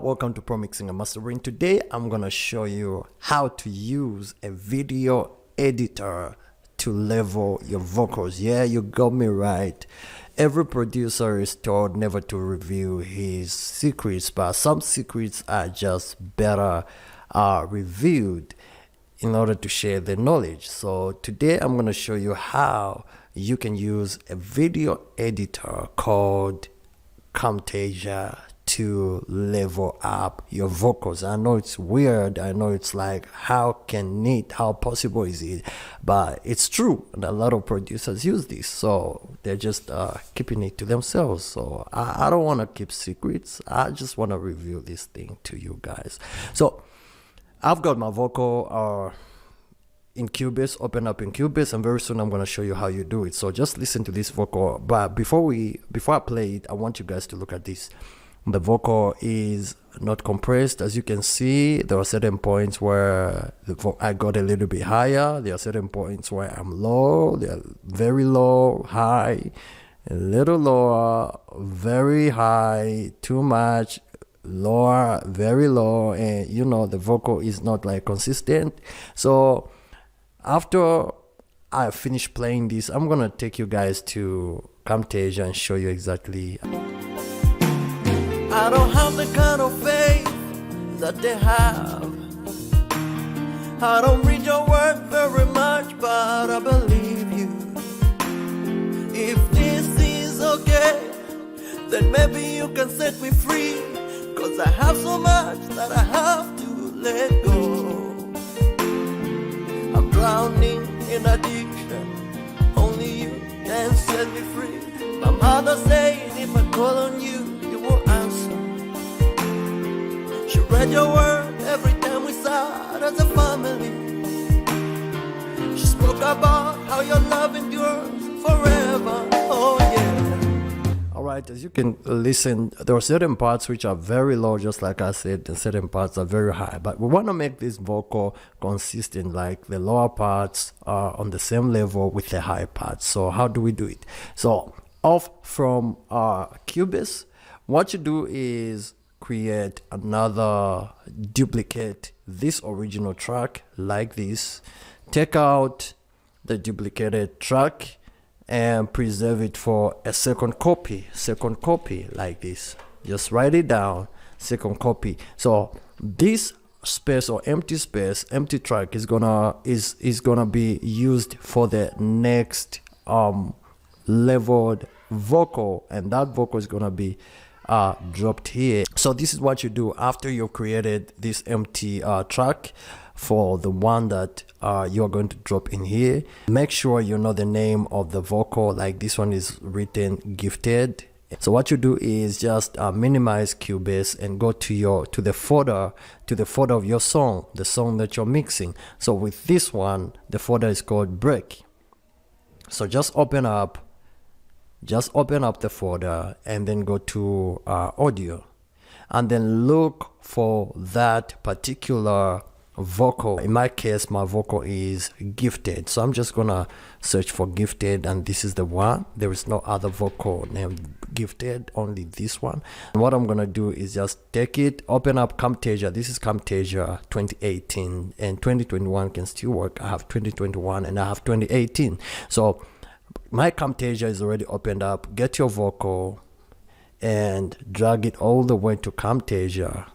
welcome to Pro Mixing and Mastering. Today I'm gonna show you how to use a video editor to level your vocals. Yeah, you got me right. Every producer is told never to reveal his secrets, but some secrets are just better revealed in order to share the knowledge. So today I'm gonna show you how you can use a video editor called Camtasia to level up your vocals. I know it's weird. I know it's like, how possible is it? But it's true. And a lot of producers use this. So they're just keeping it to themselves. So I don't want to keep secrets. I just want to reveal this thing to you guys. So I've got my vocal in Cubase, open up in Cubase, and very soon I'm going to show you how you do it. So just listen to this vocal. But before I play it, I want you guys to look at this. The vocal is not compressed. As you can see, there are certain points where I got a little bit higher. There are certain points where I'm low. They're very low, high, a little lower, very high, too much, lower, very low. And you know, the vocal is not like consistent. So after I finish playing this, I'm gonna take you guys to Camtasia and show you exactly. I don't have the kind of faith that they have. I don't read your work very much, but I believe you. If this is okay, then maybe you can set me free. Cause I have so much that I have to let go. I'm drowning in addiction. Only you can set me free. My mother said if I call on you, you will answer. She read your word every time we sat as a family. She spoke about how your love endures forever. Oh yeah. Alright, as you can listen, there are certain parts which are very low, just like I said, and certain parts are very high. But we want to make this vocal consistent, like the lower parts are on the same level with the high parts. So how do we do it? So off from Cubase, what you do is create another duplicate this original track like this. Take out the duplicated track and preserve it for a second copy like this. Just write it down, second copy. So this space or empty space, empty track is gonna be used for the next leveled vocal, and that vocal is gonna be dropped here. So this is what you do after you've created this empty track for the one that you're going to drop in here. Make sure you know the name of the vocal, like this one is written Gifted. So what you do is just minimize Cubase and go to the folder of your song, the song that you're mixing. So with this one, the folder is called Break. So just open up the folder and then go to audio, and then look for that particular vocal. In my case, my vocal is Gifted, so I'm just gonna search for Gifted, and this is the one. There is no other vocal named Gifted, only this one. And what I'm gonna do is just take it, open up Camtasia. This is Camtasia 2018, and 2021 can still work. I have 2021 and I have 2018. So my Camtasia is already opened up. Get your vocal and drag it all the way to Camtasia,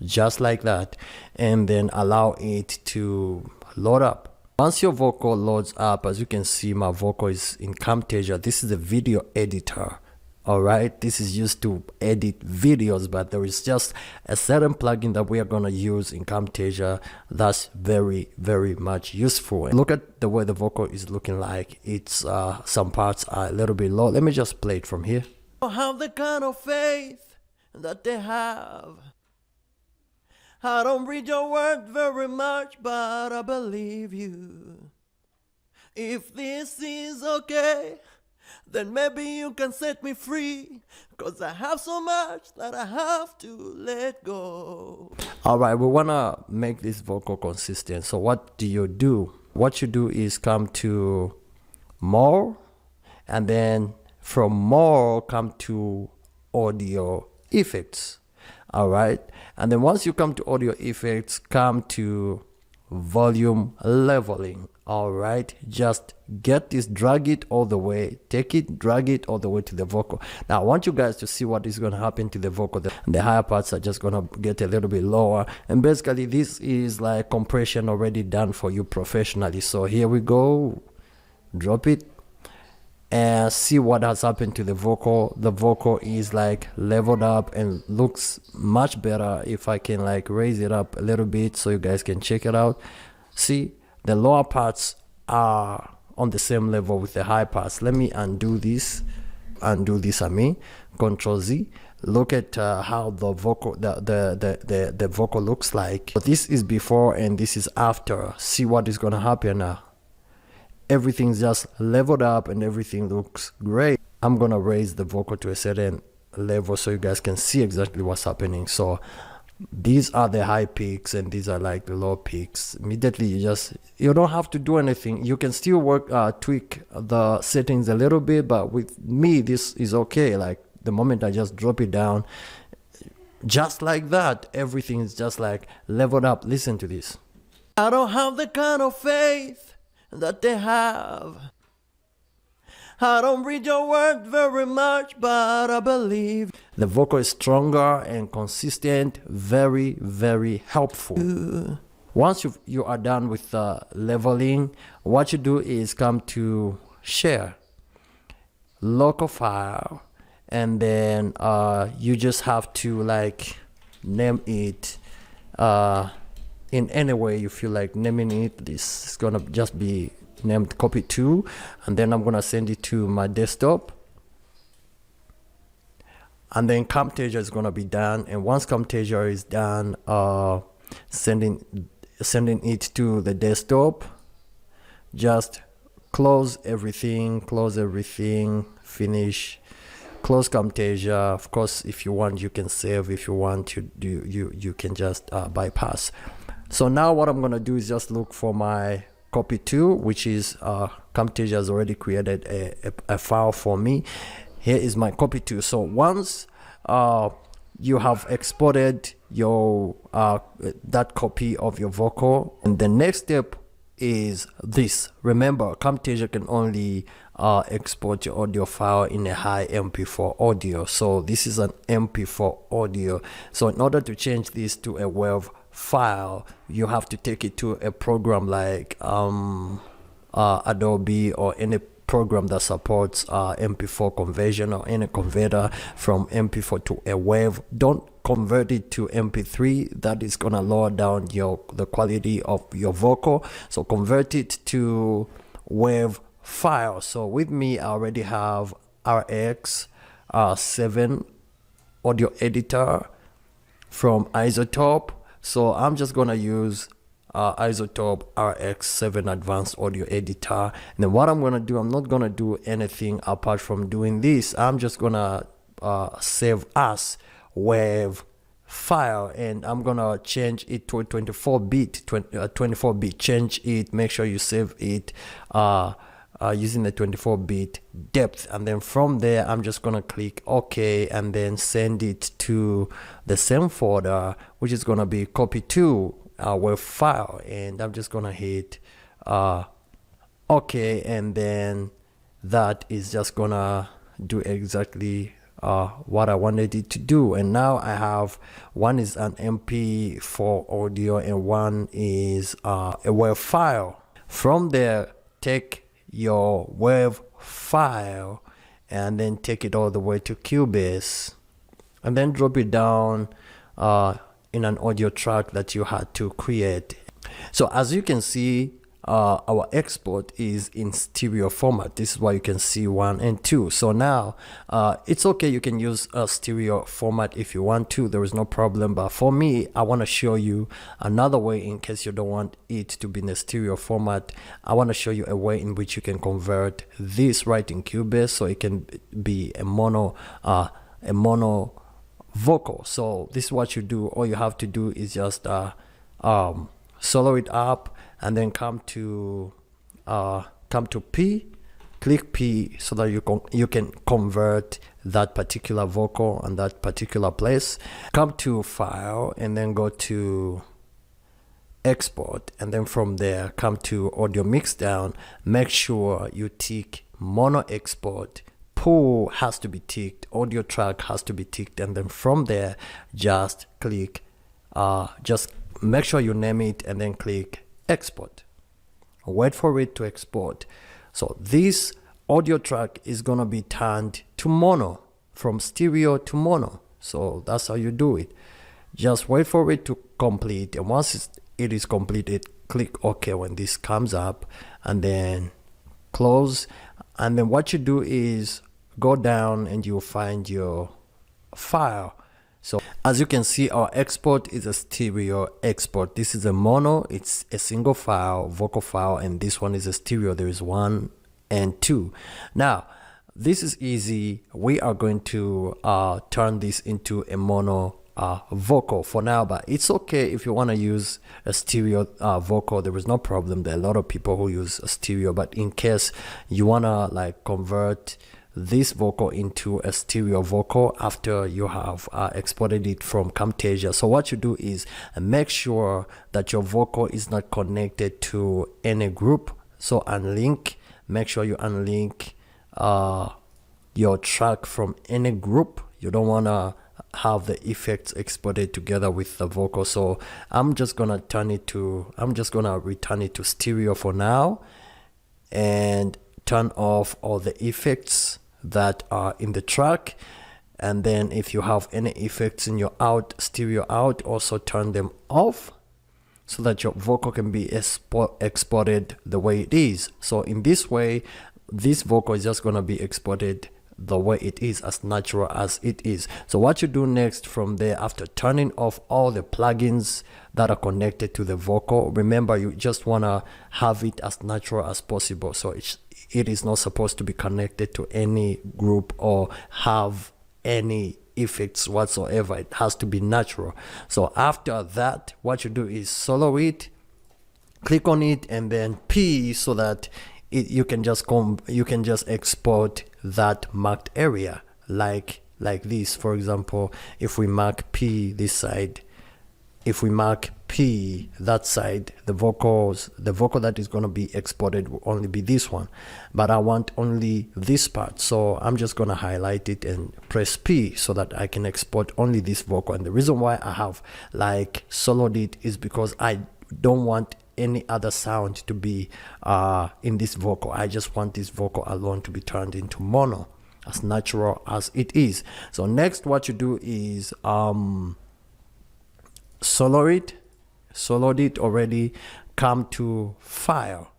just like that, and then allow it to load up. Once your vocal loads up, as you can see, my vocal is in Camtasia. This is a video editor. Alright, this is used to edit videos, but there is just a certain plugin that we are going to use in Camtasia that's very, very much useful. And look at the way the vocal is looking like. It's some parts are a little bit low. Let me just play it from here. I have the kind of faith that they have. I don't read your word very much, but I believe you. If this is okay, then maybe you can set me free. Cause I have so much that I have to let go. Alright, we wanna make this vocal consistent. So what do? What you do is come to More, and then from More come to Audio Effects. All right, and then once you come to audio effects, come to volume leveling. All right, just get this, drag it all the way, take it, drag it all the way to the vocal. Now I want you guys to see what is going to happen to the vocal. The higher parts are just going to get a little bit lower, and basically this is like compression already done for you professionally. So here we go, drop it and see what has happened to the vocal. The vocal is like leveled up and looks much better. If I can like raise it up a little bit so you guys can check it out. See, the lower parts are on the same level with the high parts. Let me undo this, I mean, Control Z. Look at how the vocal, the vocal looks like. But this is before and this is after. See what is gonna happen now. Everything's just leveled up and everything looks great. I'm gonna raise the vocal to a certain level so you guys can see exactly what's happening. So these are the high peaks and these are like the low peaks. Immediately you don't have to do anything. You can still tweak the settings a little bit, but with me this is okay. Like the moment I just drop it down, just like that, everything is just like leveled up. Listen to this. I don't have the kind of faith that they have. I don't read your word very much, but I believe. The vocal is stronger and consistent, very, very helpful. Once you are done with leveling, what you do is come to share, local file, and then you just have to like name it in any way you feel like naming it. This is gonna just be named copy 2, and then I'm gonna send it to my desktop, and then Camtasia is gonna be done. And once Camtasia is done, sending it to the desktop, just close everything, finish, close Camtasia. Of course, if you want you can save, if you want to do, you can just bypass. So now what I'm gonna do is just look for my copy 2, which is Camtasia has already created a file for me. Here is my copy 2. So once you have exported your that copy of your vocal, and the next step is this. Remember, Camtasia can only export your audio file in a high MP4 audio. So this is an MP4 audio. So in order to change this to a WAV file, you have to take it to a program like Adobe or any program that supports MP4 conversion, or any converter from MP4 to a WAV. Don't convert it to MP3. That is gonna lower down the quality of your vocal. So convert it to WAV file. So with me, I already have RX 7 audio editor from Isotope. So I'm just gonna use Isotope RX7 advanced audio editor. And then what I'm gonna do, I'm not gonna do anything apart from doing this. I'm just gonna save as WAV file, and I'm gonna change it to a 24-bit. 24-bit. Change it. Make sure you save it using the 24-bit depth, and then from there I'm just gonna click OK and then send it to the same folder, which is gonna be copy 2 WAV file, and I'm just gonna hit OK, and then that is just gonna do exactly what I wanted it to do. And now I have one is an MP4 audio and one is a WAV file. From there, take your WAV file and then take it all the way to Cubase and then drop it down in an audio track that you had to create. So as you can see, our export is in stereo format. This is why you can see 1 and 2. So now it's okay, you can use a stereo format if you want to, there is no problem. But for me, I want to show you another way in case you don't want it to be in a stereo format. I want to show you a way in which you can convert this right in Cubase so it can be a mono vocal. So this is what you do. All you have to do is just solo it up and then come to P, click P so that you can convert that particular vocal and that particular place. Come to File and then go to Export, and then from there come to Audio Mixdown. Make sure you tick Mono Export. Pool has to be ticked, audio track has to be ticked, and then from there just click just make sure you name it and then click Export. Wait for it to export. So this audio track is gonna be turned to mono, from stereo to mono. So that's how you do it. Just wait for it to complete, and once it is completed, click OK when this comes up, and then close. And then what you do is go down and you'll find your file. So as you can see, our export is a stereo export. This is a mono, it's a single file, vocal file, and this one is a stereo. There is 1 and 2. Now this is easy. We are going to turn this into a mono vocal for now, but it's okay if you want to use a stereo vocal. There is no problem. There are a lot of people who use a stereo, but in case you want to like convert this vocal into a stereo vocal after you have exported it from Camtasia, so what you do is make sure that your vocal is not connected to any group. So unlink, make sure you unlink your track from any group. You don't want to have the effects exported together with the vocal. So I'm just gonna return it to stereo for now, and turn off all the effects that are in the track. And then if you have any effects in your stereo out, also turn them off so that your vocal can be exported the way it is. So in this way, this vocal is just going to be exported the way it is, as natural as it is. So what you do next from there, after turning off all the plugins that are connected to the vocal, remember you just want to have it as natural as possible. So it is not supposed to be connected to any group or have any effects whatsoever. It has to be natural. So after that, what you do is solo it, click on it, and then P, so that you can just export that marked area like this. For example, if we mark P this side, if we mark P that side, the vocal that is going to be exported will only be this one, but I want only this part. So I'm just going to highlight it and press P so that I can export only this vocal. And the reason why I have like soloed it is because I don't want any other sound to be in this vocal. I just want this vocal alone to be turned into mono, as natural as it is. So next, what you do is soloed it already, come to File,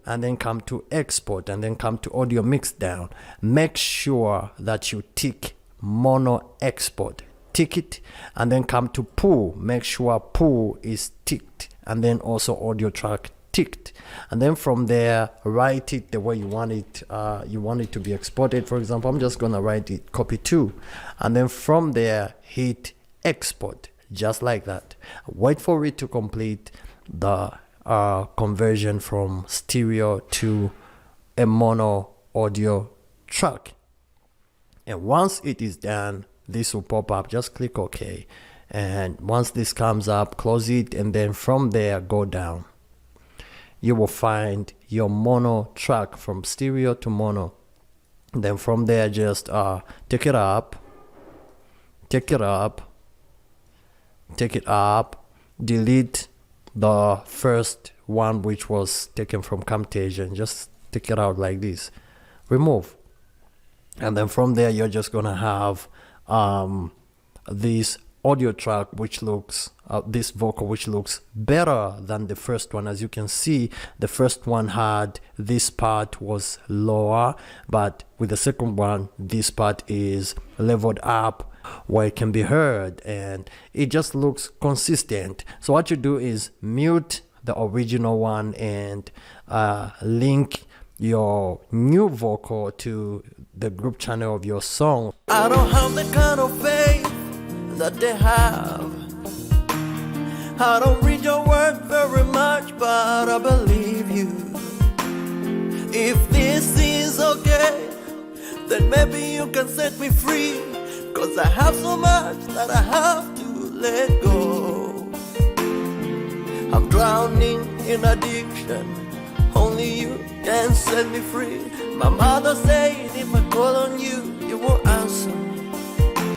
and then come to Export, and then come to Audio Mixdown. Make sure that you tick Mono Export, tick it, and then come to Pool. Make sure Pool is ticked, and then also Audio Track ticked, and then from there write it the way you want it. You want it to be exported. For example, I'm just gonna write it copy 2, and then from there hit Export, just like that. Wait for it to complete the conversion from stereo to a mono audio track. And once it is done, this will pop up. Just click OK, and once this comes up, close it, and then from there go down. You will find your mono track from stereo to mono. And then from there, just take it up, delete the first one which was taken from Camtasia, and just take it out like this, remove. And then from there, you're just gonna have this audio track which looks this vocal which looks better than the first one. As you can see, the first one had this part was lower, but with the second one, this part is leveled up where it can be heard, and it just looks consistent. So what you do is mute the original one and link your new vocal to the group channel of your song. I don't have the kind of faith that they have. I don't read your work very much, but I believe you. If this is okay then maybe you can set me free. Cause I have so much that I have to let go. I'm drowning in addiction, only you can set me free. My mother said if I call on you, you will answer me.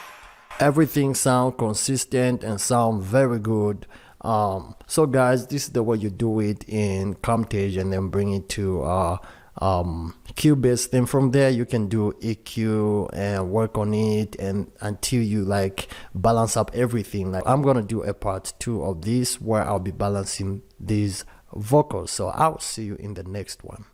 Everything sound consistent and sound very good. So guys, this is the way you do it in Camtasia, and then bring it to Cubase. Then from there you can do EQ and work on it, and until you like balance up everything. Like I'm gonna do a part 2 of this where I'll be balancing these vocals. So I'll see you in the next one.